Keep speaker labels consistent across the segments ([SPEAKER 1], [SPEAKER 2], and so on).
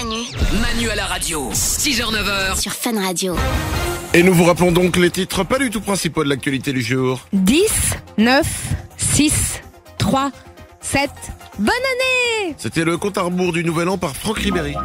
[SPEAKER 1] Manu.
[SPEAKER 2] Manu à la radio, 6h-9h
[SPEAKER 1] Sur Fun Radio.
[SPEAKER 3] Et nous vous rappelons donc les titres pas du tout principaux de l'actualité du jour.
[SPEAKER 4] 10, 9, 6, 3, 7. Bonne année!
[SPEAKER 3] C'était le compte à rebours du Nouvel An par Franck Ribéry. «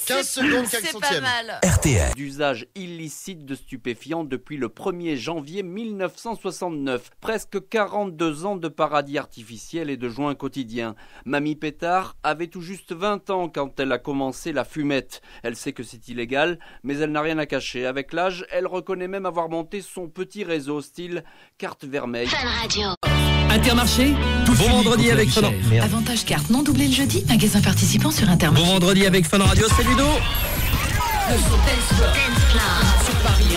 [SPEAKER 3] 15 secondes, 4
[SPEAKER 5] C'est pas
[SPEAKER 3] centièmes.
[SPEAKER 5] mal.
[SPEAKER 6] RTL.
[SPEAKER 7] D'usage illicite de stupéfiants depuis le 1er janvier 1969. Presque 42 ans de paradis artificiel et de joints quotidiens. Mamie Pétard avait tout juste 20 ans quand elle a commencé la fumette. Elle sait que c'est illégal, mais elle n'a rien à cacher. Avec l'âge, elle reconnaît même avoir monté son petit réseau style carte vermeille.
[SPEAKER 1] Fun Radio.
[SPEAKER 2] Intermarché,
[SPEAKER 6] Bon vendredi avec Fun.
[SPEAKER 5] Avantage carte non doublé le jeudi. Magasin participant sur Intermarché.
[SPEAKER 6] Bon vendredi avec Fun Radio, c'est Ludo.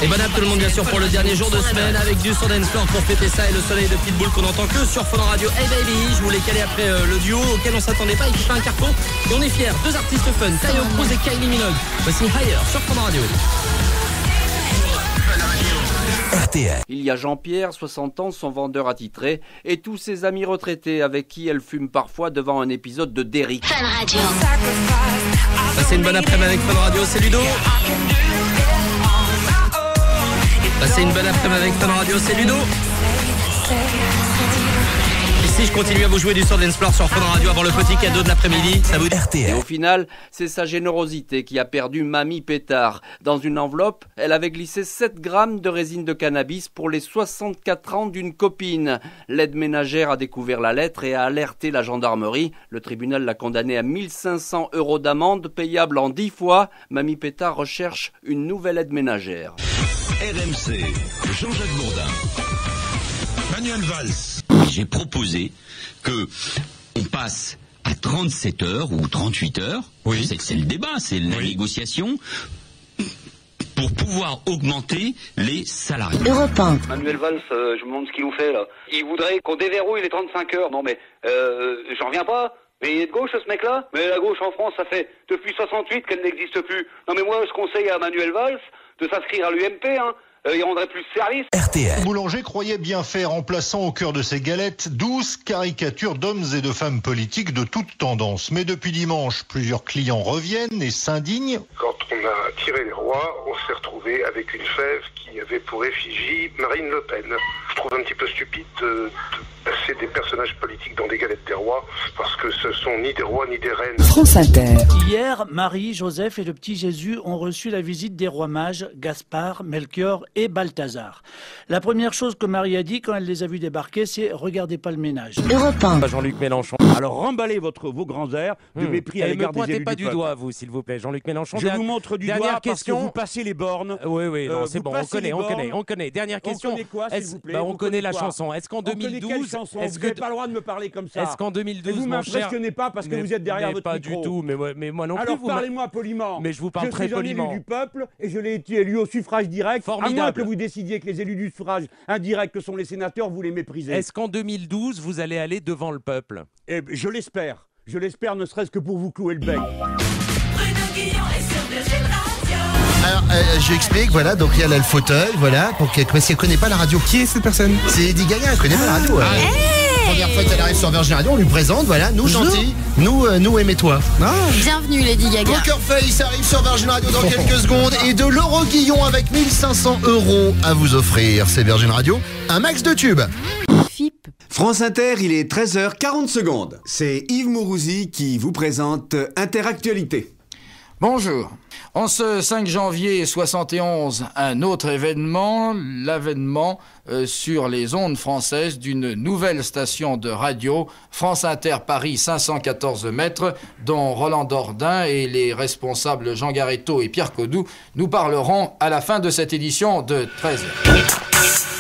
[SPEAKER 6] Et bonne app tout le monde bien sûr pour le dernier jour de semaine avec du son dance floor pour fêter ça et le soleil de Pitbull qu'on entend que sur Fun Radio. Hey baby, je voulais caler après le duo auquel on s'attendait pas et qui fait un carton. Et on est fiers, deux artistes fun, Tayo Cruz et Kylie Minogue. Voici Higher sur Fun Radio. RTL.
[SPEAKER 7] Il y a Jean-Pierre, 60 ans, son vendeur attitré, et tous ses amis retraités avec qui elle fume parfois devant un épisode de Derrick.
[SPEAKER 1] Fun Radio.
[SPEAKER 6] Passez une bonne après-midi avec Fun Radio, c'est Ludo. Passez une bonne après-midi avec Fun Radio, c'est Ludo. Et si je continue à vous jouer du Sword and Splore sur Fun Radio avant le petit cadeau de l'après-midi, ça vous...
[SPEAKER 7] Et
[SPEAKER 6] RTL.
[SPEAKER 7] au final, c'est sa générosité qui a perdu Mamie Pétard. Dans une enveloppe, elle avait glissé 7 grammes de résine de cannabis pour les 64 ans d'une copine. L'aide ménagère a découvert la lettre et a alerté la gendarmerie. Le tribunal l'a condamnée à 1500 € d'amende, payable en 10 fois. Mamie Pétard recherche une nouvelle aide ménagère.
[SPEAKER 8] RMC, Jean-Jacques Bourdin. Manuel Valls. J'ai proposé que on passe à 37 heures ou 38 heures. Oui. C'est le débat, c'est la négociation pour pouvoir augmenter les salariés.
[SPEAKER 1] Europe 1.
[SPEAKER 9] Manuel Valls, je me demande ce qu'il nous fait là. Il voudrait qu'on déverrouille les 35 heures. Non mais, j'en reviens pas. Mais il est de gauche ce mec-là. Mais la gauche en France, ça fait depuis 68 qu'elle n'existe plus. Non mais moi, je conseille à Manuel Valls de s'inscrire à l'UMP, hein. Il rendrait plus service.
[SPEAKER 6] RTL.
[SPEAKER 10] Boulanger croyait bien faire en plaçant au cœur de ses galettes 12 caricatures d'hommes et de femmes politiques de toutes tendances. Mais depuis dimanche, plusieurs clients reviennent et s'indignent.
[SPEAKER 11] Quand on a tiré les rois, on s'est retrouvé avec une fève qui avait pour effigie Marine Le Pen. Je trouve un petit peu stupide de passer des personnages politiques dans des galettes des rois, parce que ce sont ni des rois ni des reines.
[SPEAKER 4] France Inter.
[SPEAKER 12] Hier, Marie, Joseph et le petit Jésus ont reçu la visite des rois mages, Gaspard, Melchior et Balthazar. La première chose que Marie a dit quand elle les a vus débarquer, c'est « Regardez pas le ménage ».
[SPEAKER 1] Europe 1.
[SPEAKER 6] Jean-Luc Mélenchon.
[SPEAKER 13] Alors remballez vos grands airs de mépris à l'égard des élus du peuple.
[SPEAKER 6] Ne me pointez pas du doigt, vous, s'il vous plaît, Jean-Luc Mélenchon.
[SPEAKER 13] Je vous montre du doigt parce que vous passez les bornes.
[SPEAKER 6] Oui, non, c'est bon, on connaît. Dernière question.
[SPEAKER 13] On connaît quoi, s'il vous plaît?
[SPEAKER 6] On connaît la chanson. Est-ce qu'en 2012...
[SPEAKER 13] Vous n'avez pas le droit de me parler comme ça.
[SPEAKER 6] Est-ce qu'en 2012,
[SPEAKER 13] vous m'impressionnez pas parce que vous êtes derrière votre micro.
[SPEAKER 6] Pas du tout, mais moi non plus.
[SPEAKER 13] Alors parlez-moi poliment.
[SPEAKER 6] Mais je vous parle très poliment.
[SPEAKER 13] Je suis un élu du peuple et je l'ai été élu au suffrage direct.
[SPEAKER 6] Formidable.
[SPEAKER 13] À moins que vous décidiez que les élus du suffrage indirect que sont les sénateurs, vous les méprisez.
[SPEAKER 6] Est-ce qu'en 2012, vous allez aller devant le peuple?
[SPEAKER 13] Eh, je l'espère. Je l'espère, ne serait-ce que pour vous clouer le bec.
[SPEAKER 14] Alors, j'explique, voilà, donc il y a là le fauteuil, voilà, parce qu'elle connaît pas la radio. Qui est cette personne? C'est Lady Gaga, elle connaît pas la radio. Première fois qu'elle arrive sur Virgin Radio, on lui présente, voilà, nous gentils, nous aimez-toi.
[SPEAKER 5] Bienvenue Lady Gaga.
[SPEAKER 14] Poker Face arrive sur Virgin Radio dans quelques secondes et de l'euro Guillon avec 1500 € à vous offrir. C'est Virgin Radio, un max de tubes.
[SPEAKER 15] France Inter, il est 13h40. C'est Yves Mourouzi qui vous présente Interactualité.
[SPEAKER 16] Bonjour. En ce 5 janvier 71, un autre événement, l'avènement sur les ondes françaises d'une nouvelle station de radio, France Inter Paris 514 mètres, dont Roland Dordain et les responsables Jean Garetto et Pierre Codou nous parleront à la fin de cette édition de 13h.